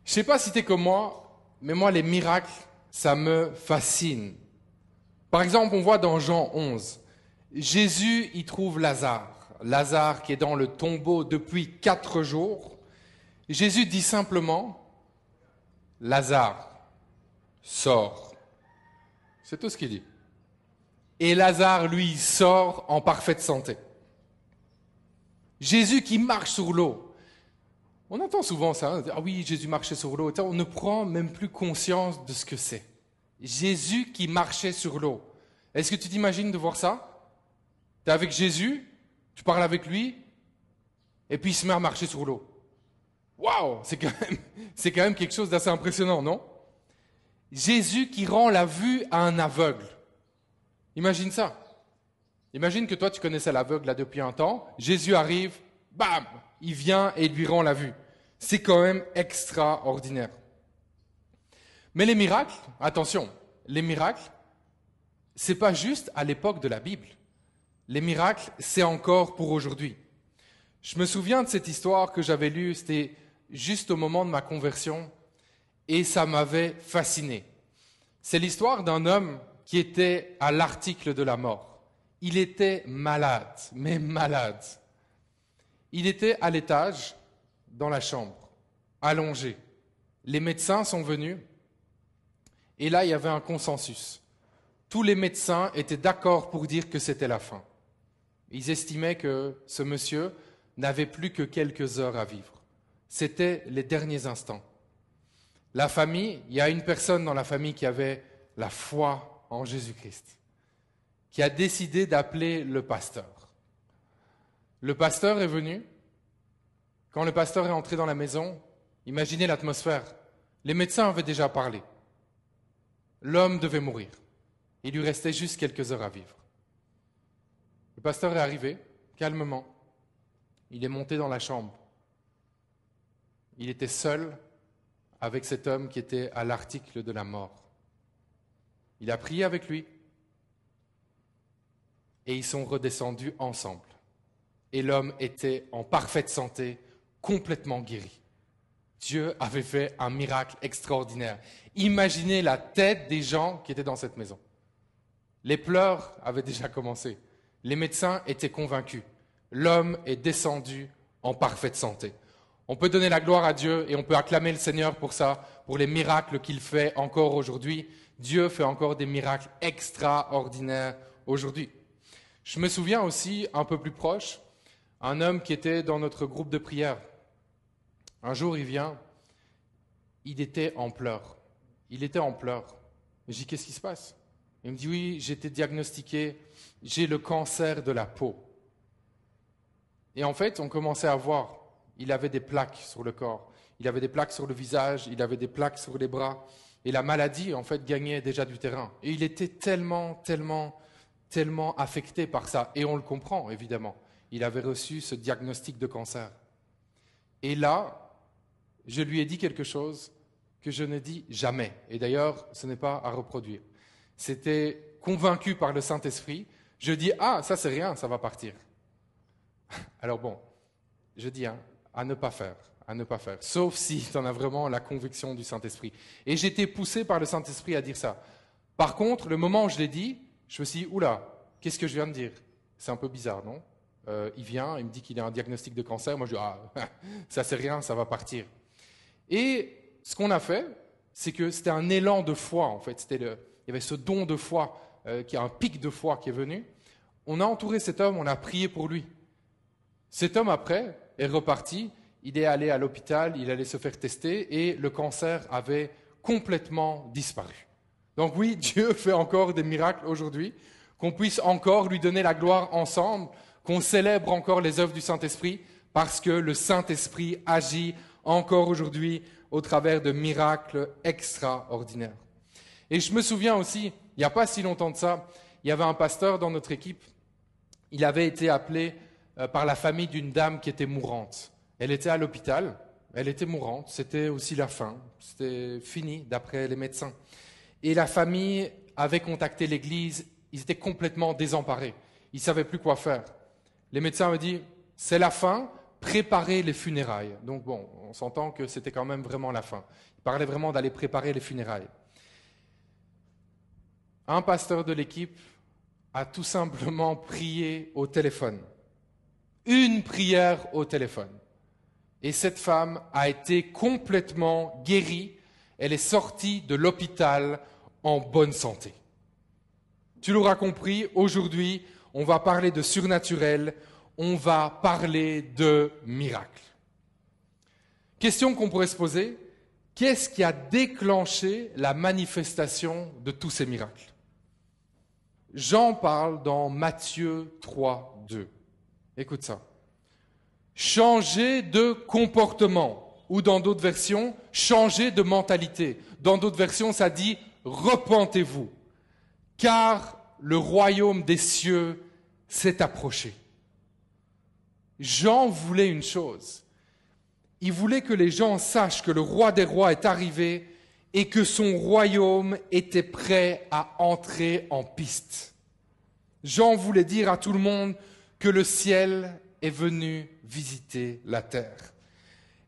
Je sais pas si tu es comme moi, mais moi, les miracles, ça me fascine. Par exemple, on voit dans Jean 11, Jésus y trouve Lazare. Lazare qui est dans le tombeau depuis 4 jours. Jésus dit simplement, Lazare, sors. C'est tout ce qu'il dit. Et Lazare, lui, sort en parfaite santé. Jésus qui marche sur l'eau. On entend souvent ça, hein, ah oui, Jésus marchait sur l'eau. On ne prend même plus conscience de ce que c'est. Jésus qui marchait sur l'eau. Est-ce que tu t'imagines de voir ça? Tu es avec Jésus, tu parles avec lui, et puis il se met à marcher sur l'eau. Waouh, c'est quand même quelque chose d'assez impressionnant, non? Jésus qui rend la vue à un aveugle. Imagine ça. Imagine que toi, tu connaissais l'aveugle là depuis un temps. Jésus arrive, bam, il vient et il lui rend la vue. C'est quand même extraordinaire. Mais les miracles, attention, les miracles, c'est pas juste à l'époque de la Bible. Les miracles, c'est encore pour aujourd'hui. Je me souviens de cette histoire que j'avais lue, c'était juste au moment de ma conversion, et ça m'avait fasciné. C'est l'histoire d'un homme qui était à l'article de la mort. Il était malade, mais malade. Il était à l'étage, dans la chambre, allongé. Les médecins sont venus, et là, il y avait un consensus. Tous les médecins étaient d'accord pour dire que c'était la fin. Ils estimaient que ce monsieur n'avait plus que quelques heures à vivre. C'était les derniers instants. La famille, il y a une personne dans la famille qui avait la foi en Jésus-Christ, qui a décidé d'appeler le pasteur. Le pasteur est venu. Quand le pasteur est entré dans la maison, imaginez l'atmosphère. Les médecins avaient déjà parlé. L'homme devait mourir. Il lui restait juste quelques heures à vivre. Le pasteur est arrivé, calmement. Il est monté dans la chambre. Il était seul avec cet homme qui était à l'article de la mort. Il a prié avec lui et ils sont redescendus ensemble. Et l'homme était en parfaite santé, complètement guéri. Dieu avait fait un miracle extraordinaire. Imaginez la tête des gens qui étaient dans cette maison. Les pleurs avaient déjà commencé. Les médecins étaient convaincus. L'homme est descendu en parfaite santé. On peut donner la gloire à Dieu et on peut acclamer le Seigneur pour ça, pour les miracles qu'il fait encore aujourd'hui. Dieu fait encore des miracles extraordinaires aujourd'hui. Je me souviens aussi, un peu plus proche, un homme qui était dans notre groupe de prière. Un jour, il vient, il était en pleurs. Il était en pleurs. Je dis, qu'est-ce qui se passe? Il me dit, oui, j'ai été diagnostiqué, j'ai le cancer de la peau. Et en fait, on commençait à voir, il avait des plaques sur le corps, il avait des plaques sur le visage, il avait des plaques sur les bras. Et la maladie, en fait, gagnait déjà du terrain. Et il était tellement affecté par ça. Et on le comprend, évidemment. Il avait reçu ce diagnostic de cancer. Et là, je lui ai dit quelque chose que je ne dis jamais. Et d'ailleurs, ce n'est pas à reproduire. C'était convaincu par le Saint-Esprit. Je dis, ah, ça c'est rien, ça va partir. Alors bon, je dis, à ne pas faire. Sauf si tu en as vraiment la conviction du Saint-Esprit. Et j'étais poussé par le Saint-Esprit à dire ça. Par contre, le moment où je l'ai dit, je me suis dit, oula, qu'est-ce que je viens de dire? C'est un peu bizarre, non? Il vient, il me dit qu'il a un diagnostic de cancer. Moi, je dis, ah, ça c'est rien, ça va partir. Et ce qu'on a fait, c'est que c'était un élan de foi, en fait. Il y avait ce don de foi, qui a un pic de foi qui est venu. On a entouré cet homme, on a prié pour lui. Cet homme, après, est reparti. Il est allé à l'hôpital, il allait se faire tester et le cancer avait complètement disparu. Donc oui, Dieu fait encore des miracles aujourd'hui, qu'on puisse encore lui donner la gloire ensemble, qu'on célèbre encore les œuvres du Saint-Esprit, parce que le Saint-Esprit agit encore aujourd'hui au travers de miracles extraordinaires. Et je me souviens aussi, il n'y a pas si longtemps de ça, il y avait un pasteur dans notre équipe, il avait été appelé par la famille d'une dame qui était mourante. Elle était à l'hôpital, elle était mourante, c'était aussi la fin, c'était fini d'après les médecins. Et la famille avait contacté l'église, ils étaient complètement désemparés, ils ne savaient plus quoi faire. Les médecins avaient dit, c'est la fin, préparer les funérailles. Donc bon, on s'entend que c'était quand même vraiment la fin. Il parlait vraiment d'aller préparer les funérailles. Un pasteur de l'équipe a tout simplement prié au téléphone. Une prière au téléphone. Et cette femme a été complètement guérie. Elle est sortie de l'hôpital en bonne santé. Tu l'auras compris, aujourd'hui, on va parler de surnaturel, on va parler de miracle. Question qu'on pourrait se poser, qu'est-ce qui a déclenché la manifestation de tous ces miracles? Jean parle dans Matthieu 3, 2. Écoute ça. Changer de comportement, ou dans d'autres versions, changer de mentalité. Dans d'autres versions, ça dit repentez-vous, car le royaume des cieux s'est approché. Jean voulait une chose. Il voulait que les gens sachent que le roi des rois est arrivé et que son royaume était prêt à entrer en piste. Jean voulait dire à tout le monde que le ciel est venu visiter la terre.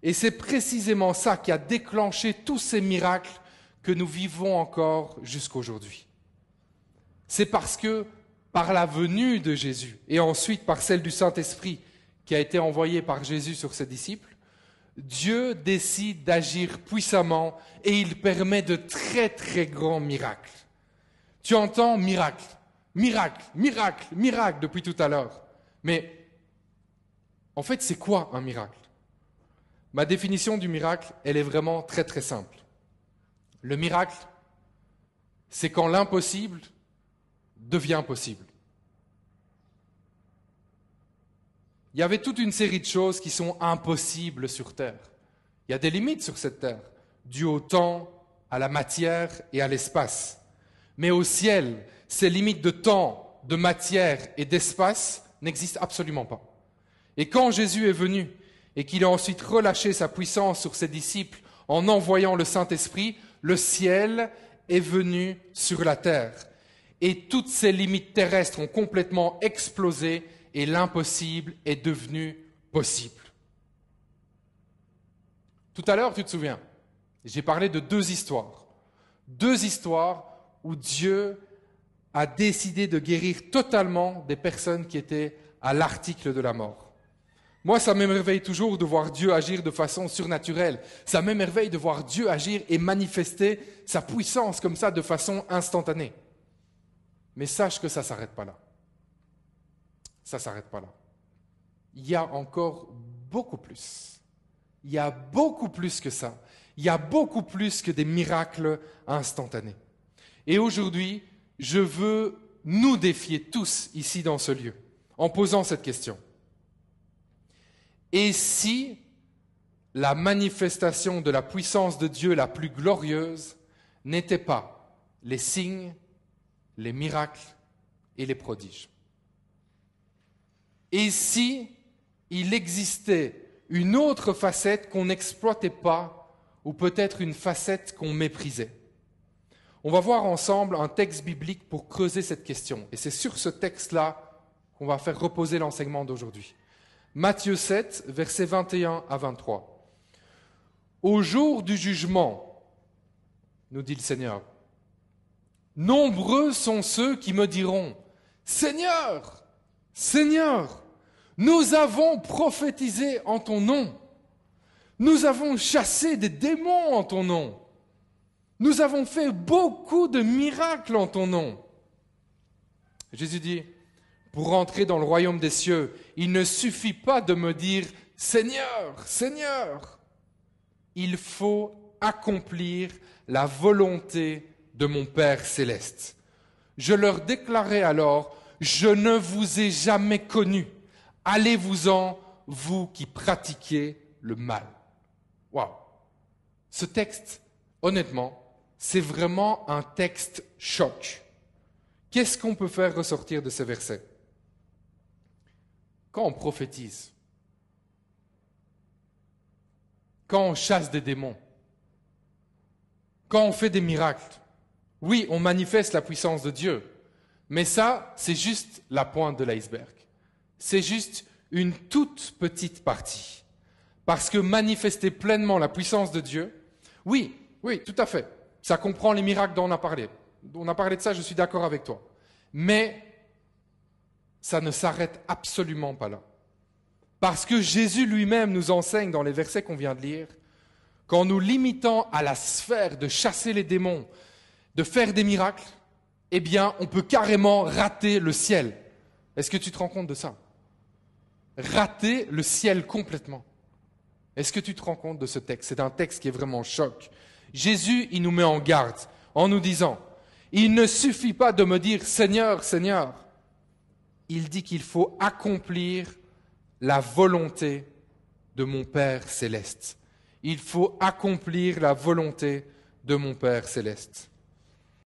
Et c'est précisément ça qui a déclenché tous ces miracles que nous vivons encore jusqu'aujourd'hui. C'est parce que par la venue de Jésus et ensuite par celle du Saint-Esprit qui a été envoyé par Jésus sur ses disciples, Dieu décide d'agir puissamment et il permet de très très grands miracles. Tu entends miracle, miracle, miracle, miracle depuis tout à l'heure. Mais en fait, c'est quoi un miracle? Ma définition du miracle, elle est vraiment très très simple. Le miracle, c'est quand l'impossible devient possible. Il y avait toute une série de choses qui sont impossibles sur Terre. Il y a des limites sur cette Terre, dues au temps, à la matière et à l'espace. Mais au ciel, ces limites de temps, de matière et d'espace n'existent absolument pas. Et quand Jésus est venu et qu'il a ensuite relâché sa puissance sur ses disciples en envoyant le Saint-Esprit, le ciel est venu sur la terre. Et toutes ces limites terrestres ont complètement explosé et l'impossible est devenu possible. Tout à l'heure, tu te souviens, j'ai parlé de deux histoires. Deux histoires où Dieu a décidé de guérir totalement des personnes qui étaient à l'article de la mort. Moi, ça m'émerveille toujours de voir Dieu agir de façon surnaturelle. Ça m'émerveille de voir Dieu agir et manifester sa puissance comme ça de façon instantanée. Mais sache que ça ne s'arrête pas là. Ça ne s'arrête pas là. Il y a encore beaucoup plus. Il y a beaucoup plus que ça. Il y a beaucoup plus que des miracles instantanés. Et aujourd'hui, je veux nous défier tous ici dans ce lieu en posant cette question. Et si la manifestation de la puissance de Dieu la plus glorieuse n'était pas les signes, les miracles et les prodiges? Et si il existait une autre facette qu'on n'exploitait pas, ou peut-être une facette qu'on méprisait? On va voir ensemble un texte biblique pour creuser cette question. Et c'est sur ce texte-là qu'on va faire reposer l'enseignement d'aujourd'hui. Matthieu 7, versets 21 à 23. Au jour du jugement, nous dit le Seigneur, nombreux sont ceux qui me diront, Seigneur, Seigneur, nous avons prophétisé en ton nom, nous avons chassé des démons en ton nom, nous avons fait beaucoup de miracles en ton nom. Jésus dit, pour entrer dans le royaume des cieux, il ne suffit pas de me dire « Seigneur, Seigneur ». Il faut accomplir la volonté de mon Père céleste. Je leur déclarai alors « Je ne vous ai jamais connus. Allez-vous-en, vous qui pratiquez le mal. » Waouh! Ce texte, honnêtement, c'est vraiment un texte choc. Qu'est-ce qu'on peut faire ressortir de ces versets? Quand on prophétise, quand on chasse des démons, quand on fait des miracles, oui, on manifeste la puissance de Dieu, mais ça, c'est juste la pointe de l'iceberg. C'est juste une toute petite partie. Parce que manifester pleinement la puissance de Dieu, oui, tout à fait. Ça comprend les miracles dont on a parlé. On a parlé de ça, je suis d'accord avec toi. Mais ça ne s'arrête absolument pas là. Parce que Jésus lui-même nous enseigne dans les versets qu'on vient de lire, qu'en nous limitant à la sphère de chasser les démons, de faire des miracles, eh bien, on peut carrément rater le ciel. Est-ce que tu te rends compte de ça? Rater le ciel complètement. Est-ce que tu te rends compte de ce texte? C'est un texte qui est vraiment choc. Jésus, il nous met en garde en nous disant, il ne suffit pas de me dire Seigneur, Seigneur. Il dit qu'il faut accomplir la volonté de mon Père céleste. Il faut accomplir la volonté de mon Père céleste.